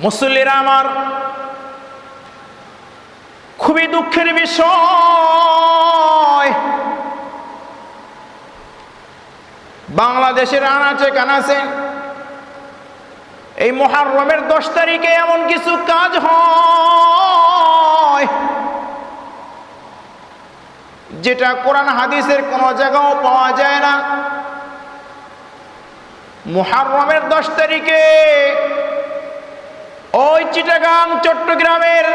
মুসল্লিরা আমার, খুবই দুঃখের বিষয়, বাংলাদেশের আনাচে কানাচে এই মুহররমের 10 তারিখে এমন কিছু কাজ হয় যেটা কোরআন হাদিসের কোনো জায়গাও পাওয়া যায় না। মুহররমের 10 তারিখে ওই চিটাগাং চট্টগ্রামের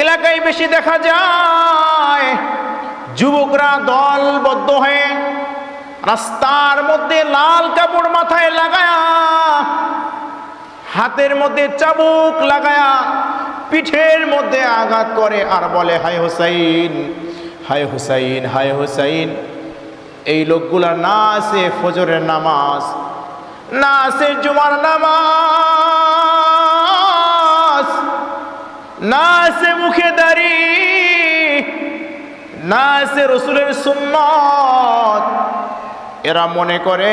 এলাকায় বেশি দেখা যায় যুবকরা দলবদ্ধ হয়ে রাস্তার মধ্যে লাল কাপড় মাথায় লাগায়া, হাতের মধ্যে চাবুক লাগায়া, পিঠের মধ্যে আঘাত করে আর বলে হায় হুসাইন, হায় হুসাইন, হায় হুসাইন। এই লোকগুলা না আছে ফজরের নামাজ, না আছে জুমার নামাজ, না আছে মুখে দাড়ি, না আছে রসুলের সুন্নত। এরা মনে করে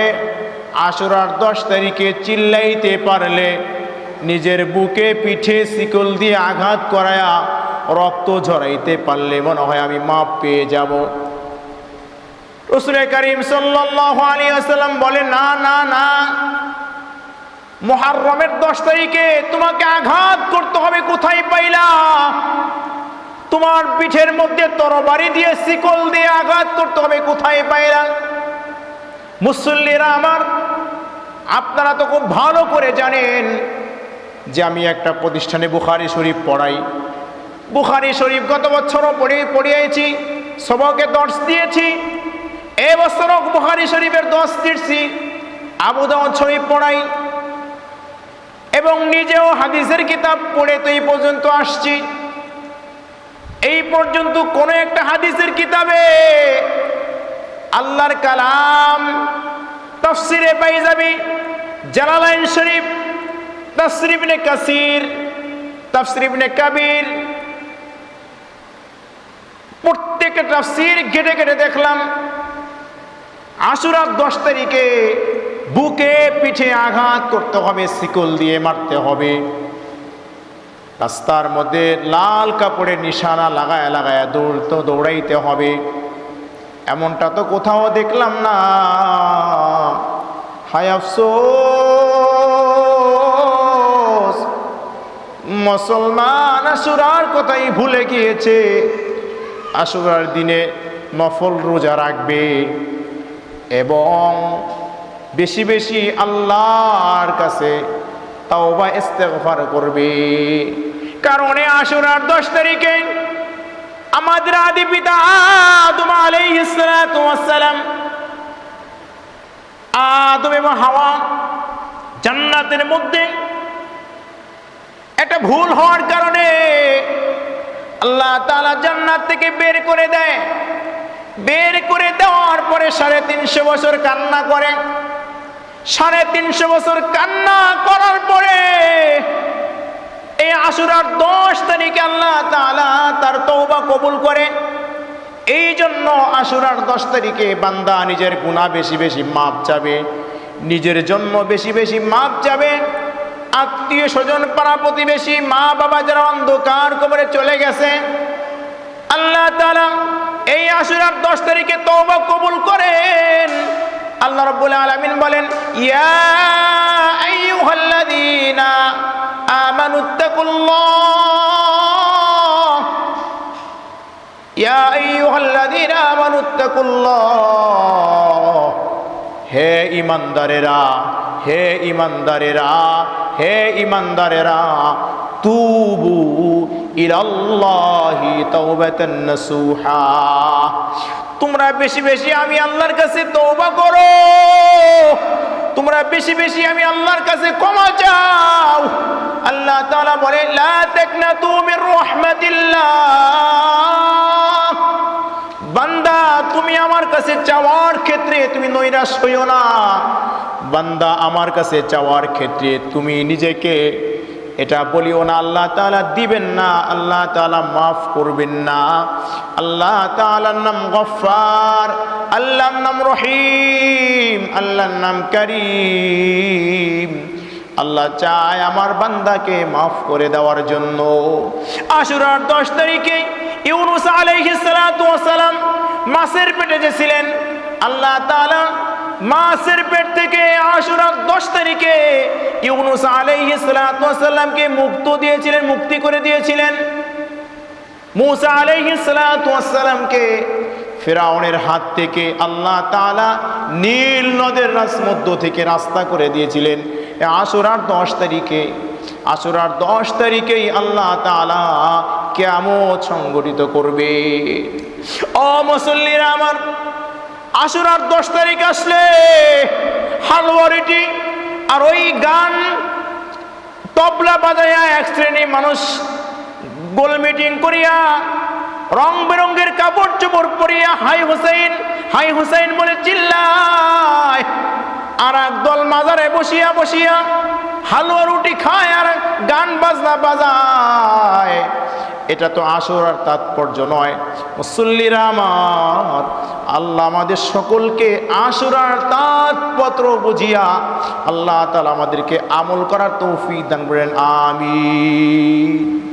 আশুরার 10 তারিখে চিল্লাইতে পারলে, নিজের বুকে পিঠে শিকল দিয়ে আঘাত করায়া রক্ত ঝরাইতে পারলে মনে হয় আমি মাপ পেয়ে যাব। রাসূল করিম সাল্লাল্লাহু আলাইহি ওয়াসাল্লাম বলে না না না, মুহররমের 10 তারিখে তোমাকে আঘাত করতে হবে। কোথায় পাইলা? তোমার পিঠের মধ্যে তরবারি দিয়ে শিকল দিয়ে আঘাত করতে হবে। কোথায় পাইলা? মুসল্লিরা আমার, আপনারা তো খুব ভালো করে জানেন যে আমি একটা প্রতিষ্ঠানে বুখারী শরীফ পড়াই। বুখারী শরীফ গত বছরও পড়িয়েছি, সবকে দর্শ দিয়েছি। এবছরও বুখারী শরীফের দর্শ দিচ্ছি। আবু দাউদ শরীফ পড়াই এবং নিজেও হাদিসের কিতাব পড়ে তো এই পর্যন্ত আসছি। এই পর্যন্ত কোনো একটা হাদিসের কিতাবে আল্লাহর কালাম তাফসিরে পাই যাবি, জালালাইন শরীফ, তাফসির ইবনে কাসির, তাফসির ইবনে কাবির, প্রত্যেকটা তাফসির ঘেটে ঘেটে দেখলাম আশুরার 10 তারিখে বুকে পিঠে আঘাত করতে হবে, শিকল দিয়ে মারতে হবে, রাস্তার মধ্যে লাল কাপড়ের নিশানা লাগায় লাগায় দৌড়াইতে হবে। এমনটা তো কোথাও দেখলাম না। হায় আফসোস, মুসলমান আশুরার কথাই ভুলে গিয়েছে। আশুরার দিনে নফল রোজা রাখবে এবং বেশি বেশি আল্লাহর কাছে তাওবা ইস্তেগফার করবে। কারণ আশুরার 10 তারিখে আমাদের আদি পিতা আদম আলাইহিস সালাতু ওয়াস সালাম, আদম এবং হাওয়া জান্নাতের মধ্যে একটা ভুল হওয়ার কারণে আল্লাহ তাআলা জান্নাত থেকে বের করে দেয়। বের করে দেওয়ার পরে 350 বছর কান্না করে। 350 বছর কান্না করার পরে এই আশুরার 10 তারিখে আল্লাহ তাআলা তার তওবা কবুল করে। এই জন্য আশুরার 10 তারিখে বান্দা নিজের গুনাহ বেশি বেশি মাপ চাবে, নিজের জন্য বেশি বেশি মাপ চাবে, আত্মীয় স্বজন পাড়া প্রতিবেশী মা বাবা যারা অন্ধকার কবরে চলে গেছে, আল্লাহ তাআলা এই আশুরার 10 তারিখে তওবা কবুল করেন। আল্লাহ রাব্বুল আলামিন বলেন, ইয়া আইয়ুহাল্লাযীনা আমানুত্তাকুল্লাহ, ইয়া আইয়ুহাল্লাযীনা আমানুত্তাকুল্লাহ, হে ঈমানদারেরা, হে ঈমানদারেরা, হে ঈমানদারেরা, তুবু ইলাল্লাহি তাওবাতান নাসুহা, তোমরা বেশি বেশি আমি আল্লাহর কাছে তওবা করো, তোমরা বেশি বেশি আমি আল্লাহর কাছে ক্ষমা চাও। আল্লাহ তাআলা বলে, লা তাকনাতু মির রাহমাতিল্লাহ, বান্দা তুমি আমার কাছে চাওয়ার ক্ষেত্রে তুমি নৈরাশ হইও না। বান্দা আমার কাছে চাওয়ার ক্ষেত্রে তুমি নিজেকে এটা বলিও না আল্লাহ তাআলা দিবেন না, আল্লাহ তাআলা মাফ করবেন না। আল্লাহ তাআলার নাম গফফার, আল্লাহর নাম রহিম, আল্লাহর নাম করিম, আল্লাহ চায় আমার বান্দাকে মাফ করে দেওয়ার জন্য। আশুরার 10 তারিখে ইউনুস আলাইহিস সালাতু ওয়াস সালাম মাছের পেটে যে ছিলেন, আল্লাহ তাআলা মাছের পেট থেকে আশুরার 10 তারিখে ইউনুস আলাইহিস সালাতু ওয়াস সালামকে মুক্তি করে দিয়েছিলেন। মূসা আলাইহিস সালাতু ওয়াস সালামকে ফিরাউনের হাত থেকে আল্লাহ তাআলা নীল নদের মধ্য থেকে রাস্তা করে দিয়েছিলেন। আশুরার 10 তারিখে, আশুরার 10 তারিখেই আল্লাহ তাআলা কিয়ামত সংগঠিত করবে। ও মুসল্লিরা আমার, আশুরার 10 তারিখ আসলে হালুয়া রুটি আর ওই গান তবলা বাজায়া এক শ্রেণী মানুষ গোল মিটিং করিয়া রং বেরঙ্গের কাপড় চোপড় পরিয়া হাই হুসাইন বলে চিল্লায়, আর একদল মাজারে বসিয়া বসিয়া হালুয়া রুটি খায় আর গান বাজনা বাজায়। এটা তো আশুরার তাৎপর্য নয়। মুসল্লিরা আমার, আল্লাহ আমাদের সকলকে আশুরার তাৎপর্য বুঝিয়া আল্লাহ তাআলা আমাদেরকে আমল করার তৌফিক দান করেন। আমিন।